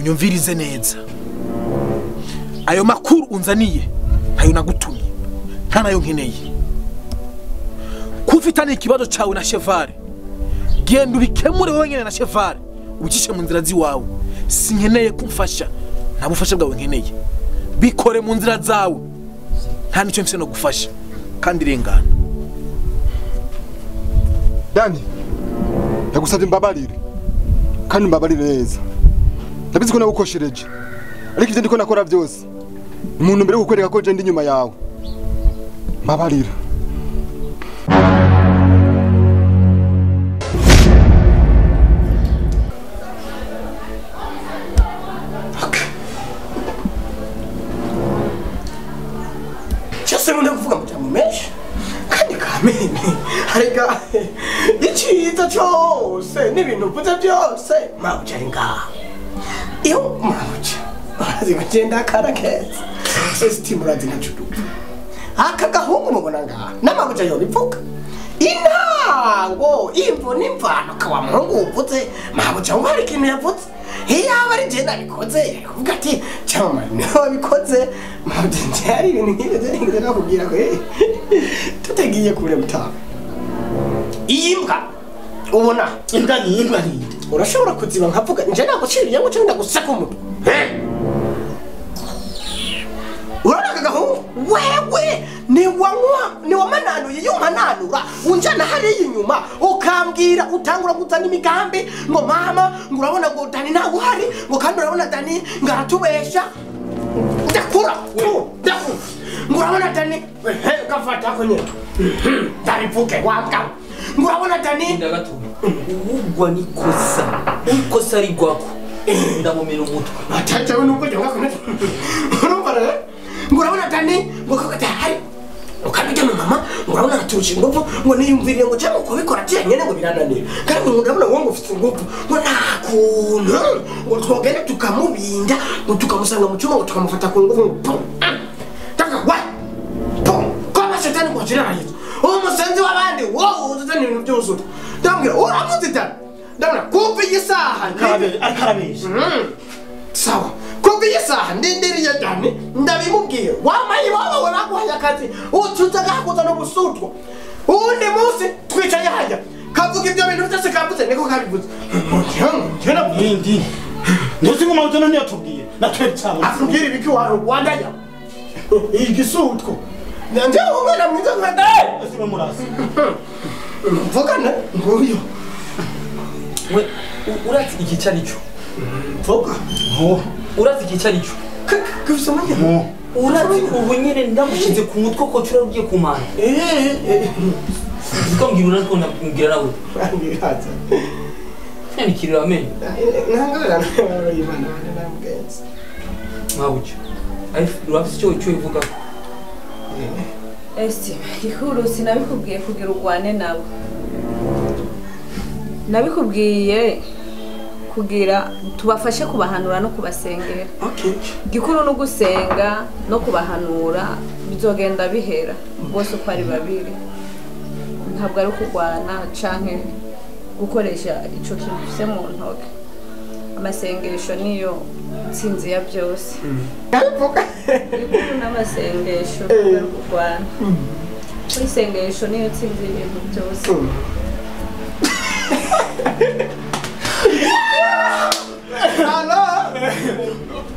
unyumvirize neza ayo makuru unzaniye ntayo nagutumye nta nayo nkeneye kufitana ikibazo cyawe na Cheval genda ubikemure wenyine na Cheval ucishe mu nzira ziwawe sinkeneye kumfasha nta bufasha bwawe nkeneye bikore mu nzira zawe nta nicyo mfise no gufasha kandi rengana Dani ndagusabye mbabarire kandi mbabarire neza ndabizi ko nagukoshereje ariko ivyo ndiko nakora byose umuntu mbere gukwereka ko je ndi nyuma yawe mbabarira Arega icyita cyose n'ibintu vuze byose mabuja ari ngaha iyo mabuja arazi bagenda karakeza estimurazi na chuduka aka gahungu mubona ngaha n'amabuja yo bivuga intango imvo n'imvano kawa muhungu uvuze mabuja ngo hari ikintu yavuze iyaba ari je nabikoze kuvuga ati cyama niho wabikoze mabuja nje hari ibintu nk'ibyo nakubwira ko tutagiye kure mutaka imbwa ubona imbwa ni urashobora kuziba nkavuga nje naguciriye ngo cyenda gusaka umutwe uranaga gaho wewe ni wamananuye yumananura unjana hari inyuma ukambwira utangura gutana imigambi ngo mama ngo urabona ngo Dani ntago hari ngo kandi urabona Dani ngaratubesha ndakura ngo urabona Dani gafata ko nyine ndabivuge wabwa ngo urabona Dani ndagatumye ubwo nikosa rigwako ndamumira umutwe atacawe nuko je ngakone urumva rero ngo urabona Dani ngo kakatahari ukabijya mu mama ngo urabona atuci nguvu ngo niyumviriye ngo cyangwa kubikora cyanyene ngo birananira kandi ngo ndabona ngo ufite nguvu ngo nakuntu ngo twogere tukamubinda ngo tukamusanga mu cyuma ngo tukamufata ku nguvu taka wa kama shetani kwa jina Yesu umusenzi wabandi wowe uzazana ibintu byose ndambwira uramuzi Dani ndabona kumva isaha akarabesha sawa kumva isaha ndindiriye Dani ndabimubwiye wamaye wowe baguhaye akazi utuza gakuza no busutwa undi munsi twicaye hajya kavuga ibyo bintu byose kavuze niko kabivuze njena bindi ndozi ngo mawutana niyo tubwiye natwe cyane akubwira ibiki wandaya igisutwa nanje umwana mwiza nkada asibe murasi mvugana nguyo we urazi igicari cyo mvuga urazi igicari cyo kubisomanya urazi ubu nyine ndamushize ku mutwe ko cura rugiye kumana Zikongira unatko ngira nawe ngiraza yani kirira amenyo nangara Imana namugenza mabuja ari urafise cyo ivuga Esti ihuru sinabikubwiye kugira ugwane nawe nabikubwiye kugira tubafashe kubahanura no kubasengera gikuru no gusenga no kubahanura bizogenda bihera bose uko ari babiri ntabwo ari kugwana canke gukoresha ico kintu se mu ntoke amasengesho niyo nsinzi ya byose n'amasengesho ari kugwana isengesho niyo nsinzi y'ibintu byose Ala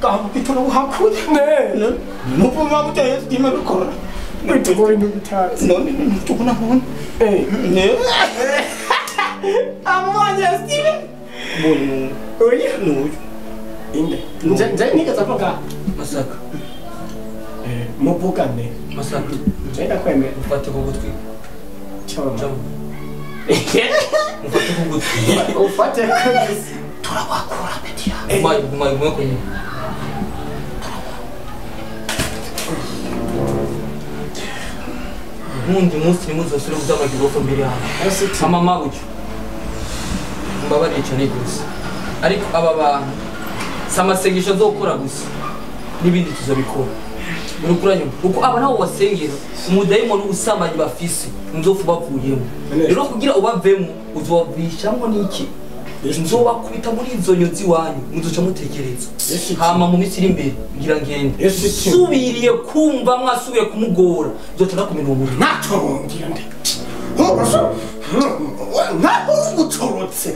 kamu kituna uhakuye ne nupo mabuteye ndime bikora bitugore n'ubitazi none tubona hone ne amwanye stile bono oya no inde nje nikaza paka masaka mupukane masaka nje ndakwemera ufate ko gutwi cyama ufate ko gutwi ufate ko turabakura betia mai mweko ni mundi munsi muzosura kuzama gifo mbere hano mama bucyo mbabariye cyane gusa ariko aba bantu samasengesho zokora gusa nibindi tuzabikora urukuranye uko aba nawo wasengera umudayimoni usamanye bafise nzofu bavuyemo rero kugira ubavemo uzobishamwe niki nzobakubita muri izo nyuzi wanyu muzoca mutekereza hama mu minsi iri imbere ngira ngende subiriye kumva mwasubiye kumugora nzotera kumena uwo muntu natongira nde naho ugutorotse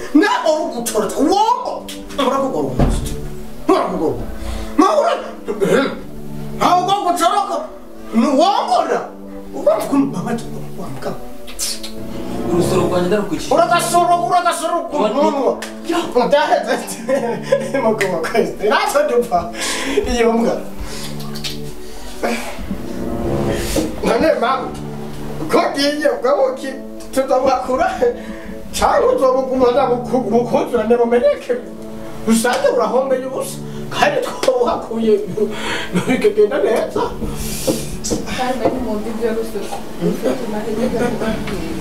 womo urakugora umuntu urakugora ntabwo gucoroka nuwongora ubanza kumubabati wamka urusoro rwanjye ndarukwikira uragasoro kumunwa ndaheze mugabo kwese naso dupfa iyo mbwa none mama kogiye bwabuki tutabakura cyangwa uzobugumana bukuzura neromeneke usange urahombeye ubusa kandi twabuhakuye bikagenda neza kandi bari mu mbi byoroshye ufite amategeko y'ubwabwiye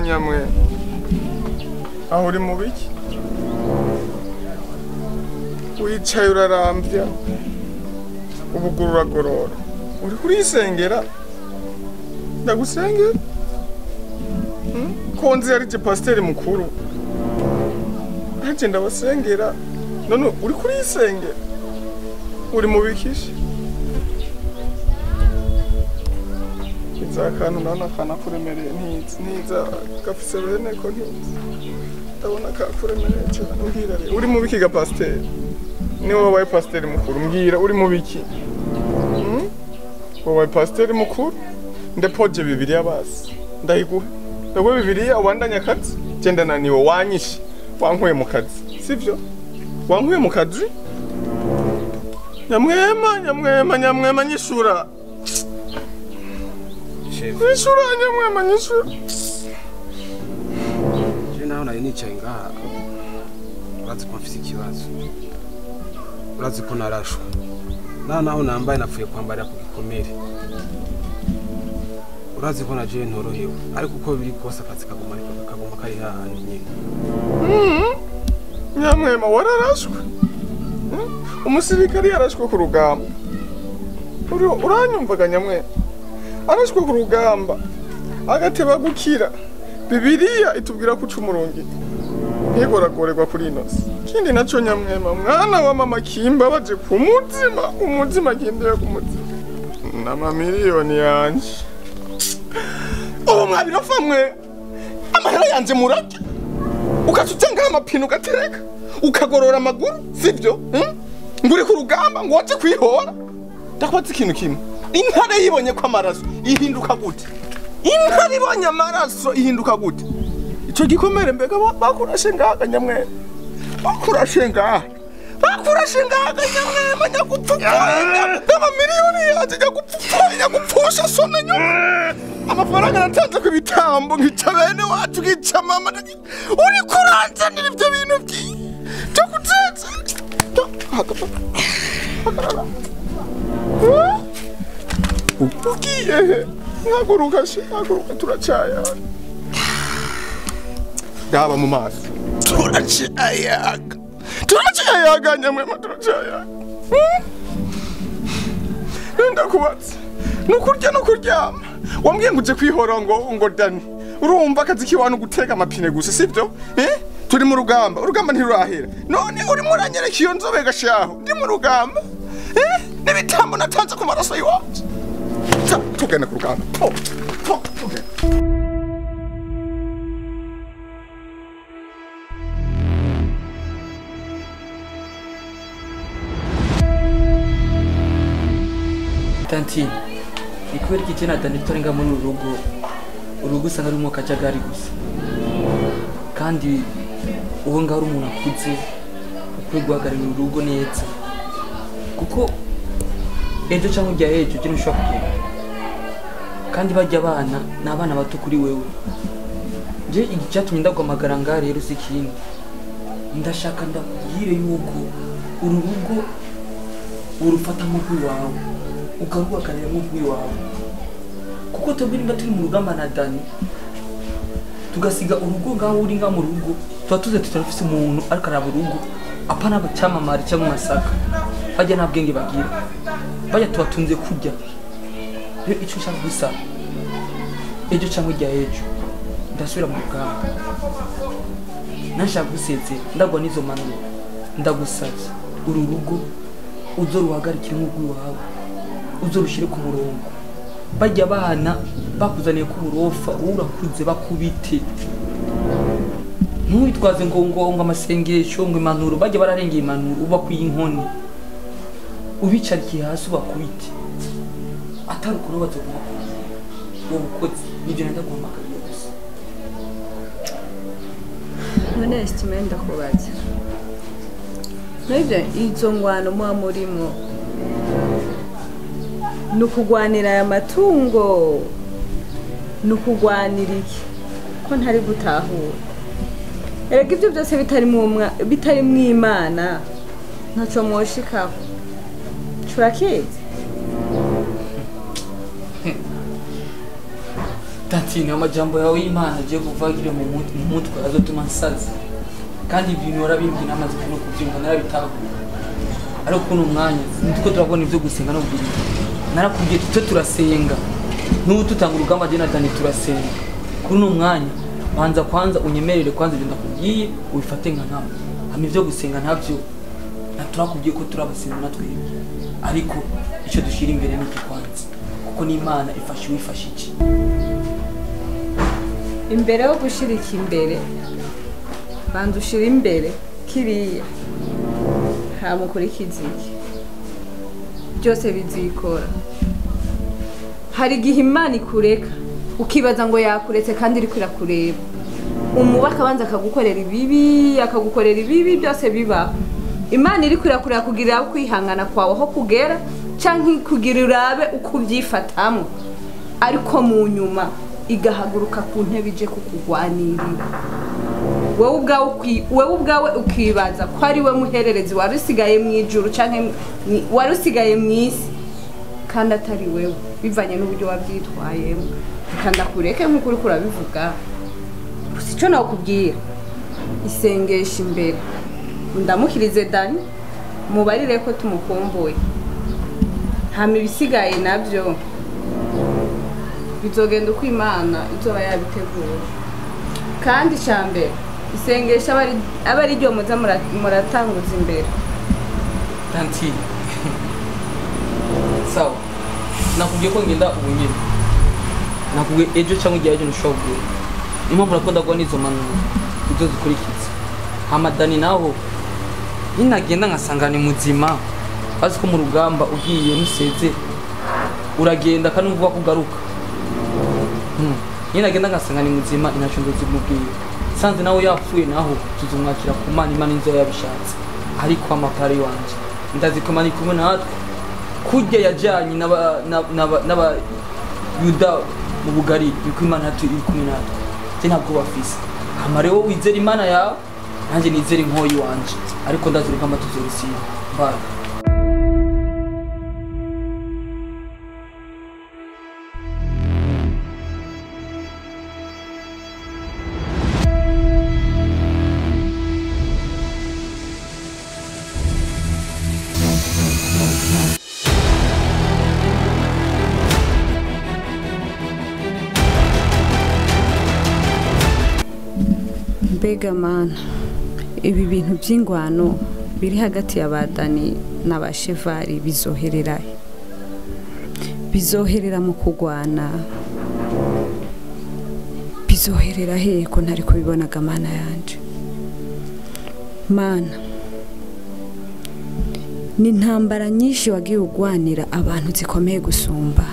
nyamwe aho uri mu biki wicaye urarambya ubuguru uragorora uri kurisengera ndagusengera ko nzi ari pasiteri mukuru anje ndabasengera none uri kurisengera uri mu bikisha akantu nana kanakuremereye ntiza gafise bene ko ntiza ndabona kakuremereye cyane mbwira rero uri mu biki ga pasiteri ni wowe wabaye pasiteri mukuru mbwira uri mu biki wabaye pasiteri mukuru ndepoje bibiliya basi ndayiguha ndaguha bibiliya wandanya akazi genda naniwe wanyishe wankuye mu kazi sivyo wankuye mu kazi nyamwema nyishura nyishura nyamwema nyishura je naho nari nicaye ngaha urazi ko mfise ikibazo urazi ko narashwe naho nambaye napfuye kwambarira ku gikomere urazi ko naje ntorohewe ariko uko biri kose akazi kaguma kari hahandi nyine nyamwema wararashwe umusirikari yarashwe ku rugamba uranyumvaga nyamwema arashwe ku rugamba agateba gukira bibiliya itubwira ko umurongi ntigoragorerwa kuri inosi kindi naco nyamwema mwana wa mama kimba baje ku umutima kindeye ku mutima n'amamiliyoni yanje ubu mwabirafa mwe amahera yanje murake ukatutenga amapine ugatereka ukagorora amaguru sivyo nguri ku rugamba ngo waje kwihora ndakubaza ikintu kimwe intare yibonye ko amaraso ihinduka gute intare ibonye amaraso ihinduka gute ico gikomere mbega bakurashe ngaga nyamwe bakurashe ngaga nyamwe nyagupfukonya n'amamiliyoni yaje nyagupfusha sona nyuma amafaranga natanze ku bitambo nkica bene wacu nkica mama uri kuranzanira ibyo bintu byo kutetsa ugiye ntaguruka turacaya ndaba mu maso turacayaga nyamwema turacayaga ndakubatse nukurya no kuryama wambwiye ngo uje kwihora ngo Dani urumva akazi kiwanu gutega amapine gusa sibyo turi mu rugamba ntirurahera none urimo uranyereka iyo nzobe gashaho ndi mu rugamba n'ibitambo natanze ku maraso yiwacu tugenda ku rugamba Tanti, ni kubera iki cyana Dani turenga muri urugo usanga ari umwuka jagari gusa kandi uwo ngaho ari umuntu akuze ukwiye guhagararira urugo neza kuko ejo cyangwa ujya ejo ujya ushobora kugenda kandi bajya abana ni abana bato kuri wewe nje icyatumye ndaguhamagara ngaha rero si ikindi ndashaka ndakubwire yuko uru rugo urufata nk'urwawe ukaruhagararira nk'urwawe kuko twebwe nimba turi mu rugamba na Dani tugasiga urugo ngaho uri nga mu rugo tuba tuze tutarafise umuntu ariko araba urugo apana abacamamare cyangwa amasaka bajya nta bwenge bagira bajya tubatunze kurya rero icyo ushaka gusa ejo cyangwa ijya ejo ndasubira mu rugamba nashaka gusetse ndagwa n'izo manuro ndagusabye uru rugo uzoruhagarikire nk'urwawe uzorushire ku murongo bajya abana bakuzaniye ku burofa urakuze bakubite ntwitwaze ngo amasengesho ngo impanuro bajya bararengeye impanuro uba kwiyinkoni ubicarikiye hasi ubakubite atari ukuntu bazoguma wowe ukoze nibyo nenda guhamagara gusa none esitime ndakubaza nibyo izo ngwano muba murimo nukugwanira aya matungo nukugwanira iki ko ntari gutahura erega ibyo byose bitari mu Imana ntacyo mwoshikaho turakizi Tanti amajambo yawe y'Imana agiye kuvagire mu mutwe azotuma nsaza kandi ibintu warabimbye namaze no kubyumva narabitahura ariko kuno mwanya nitwo turabona ivyo gusenga no kugira narakubwiye tute turasenga n'ubu tutanga urugamba je na Dani turasenga kuno mwanya banza kwanza unyemerere kwanza ibyo ndakubwiye ubifate nka nkama hama ivyo gusenga ntavyo naturakubwiye ko turabasenga natwebwe ariko icyo dushira imbere ni kwanza kuko ni Imana ifashe wifashe iki imbere yo gushirika imbere banza ushira imbere kiriya hamukurikiza iki byose bizikora hari igihe Imana ikureka ukibaza ngo yakuretse kandi iri kwirakureba umubaka abanza akagukorera ibibi byose biba Imana iri kwirakureba kugira kwihangana kwawe aho kugera canke kugira urabe uko ubyifatamo ariko mu nyuma igahaguruka ku ntebe ije kukugwanirira wowe ubwawe ukibaza ko ari we muhererezi wari usigaye mu ijuru canke wari usigaye mu isi kandi atari wewe bivanye n'uburyo wabyitwayemo kandi akureke nk'uko uri kurabivuga gusa icyo nakubwira isengesha imbere ndamukirize Dani mubarire ko tumukumbuye hama ibisigaye nabyo bizogenda uko Imana izoba yabitegura kandi cyambere isengesha abari ryo muza muratanguza imbere Tanti sawa nakubwiye ko ngenda ubunyine nakubwiye ejo cyangwa igihe ejo nshobora impamvu nakunda gwa nizo manuro izo zikurikiza hama Dani naho ninagenda nkasanga ni muzima bazi ko mu rugamba ugiye museze uragenda kandi uvuga kugaruka ninagenda nkasanga ni muzima inacho ndozimubwiye sanze nawe yapfuye naho tuzumwakira ku Imana inzo yabishatse ariko amapari wanje ndazikomana kumwe natwe kujya yajanye n'aba Yuda mu bugari yuko Imana iri kumwe natwe je ntabwo bafise amare wo wizera Imana yawe nanjye nizera inkoyi wanje ariko ndaziruka amatuzorisiye bye Mbega mana, ibi bintu by'ingwano biri hagati y'abadani n'abashevari bizoherera he? Bizoherera mu kugwana, bizoherera he ko ntari kubibonaga mana yanje? Mana, ni intambara nyinshi wagiye ugwanira abantu zikomeye gusumba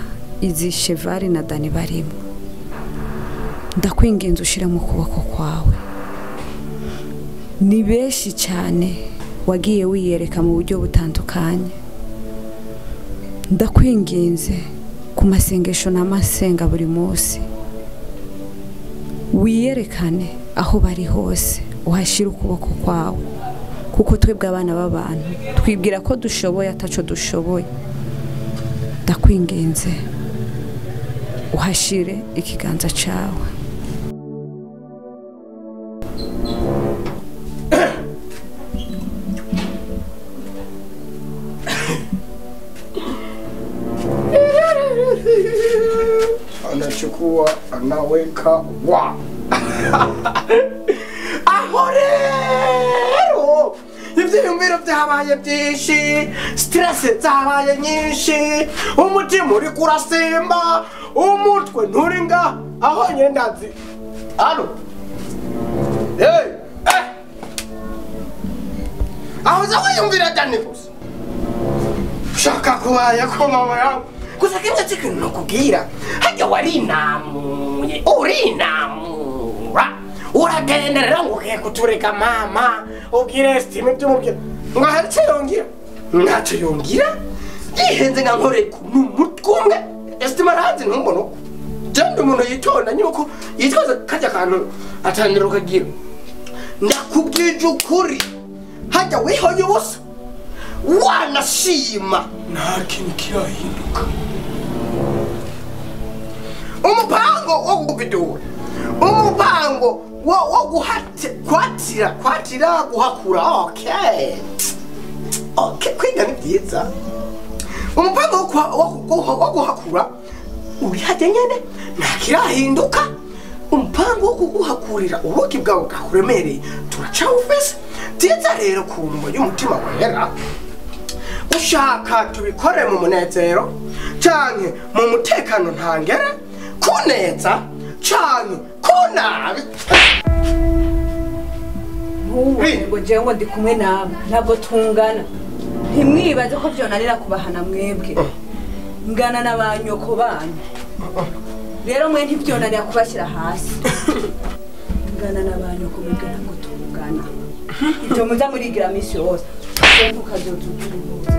izi Cheval na Dani barimo. Ndakwinginze ushire mu kuboko kwawe. Ni benshi cyane wagiye wiyereka mu buryo butandukanye. Ndakwinginze ku masengesho n'amasenga buri munsi wiyerekane aho bari hose, uhashira ukuboko kwawe, kuko twebwe abana b'abantu twibwira ko dushoboye ataco dushoboye. Ndakwinginze uhashire ikiganza cawe. Anachukua anaweka wa aho rero ivyiyumviro vyabaye vyinshi, stress zabaye nyinshi, umutima uri kurasimba, umutwe nturi nga aho nyendazi. Alo aho zawiyumvira Dani gusa shaka kubaya ko mama yawe gusa kimwe cy'ikintu nokubwira, hajya warinamuye urinamura uragenderera ngo ugiye kutureka mama ubwire estime by'umubye ngo haricyo yongira ntacyo yongira yihenze nka nkoreko n'umutwe umwe estime aranze ntumbono jandi umuntu yitonda nyuko yitwaza kajya kantu atangira ukagira. Ndakubwije ukuri, hajya wihoye ubusa wanashima nta kintu kirahinduka. Umupango wo kugidura, umupango wo kwatira guhakura. Okay, kwiga ni byiza. Umupango wo guhakura uri hajya nyene nta kirahinduka. Umupango wo kuguhakurira ubuki bwawe bwakuremereye turacawufise. Byiza rero ku mbo y'umutima wera, ushaka tubikore mu munezero canke mu mutekano ntangere, kuneza canke kunabi. Ngo jewe ngo ndi kumwe nawe ntabwo tungana. Ntimwibaze ko vyonanira kubahana mwebwe, ngana n'abanyoko banyu. Rero mwe ntivyonanira kubashyira hasi, ngana n'abanyoko mwebwe ntabwo tungana. Ibyo muza murigira misi yose ntukazotugira impuzu.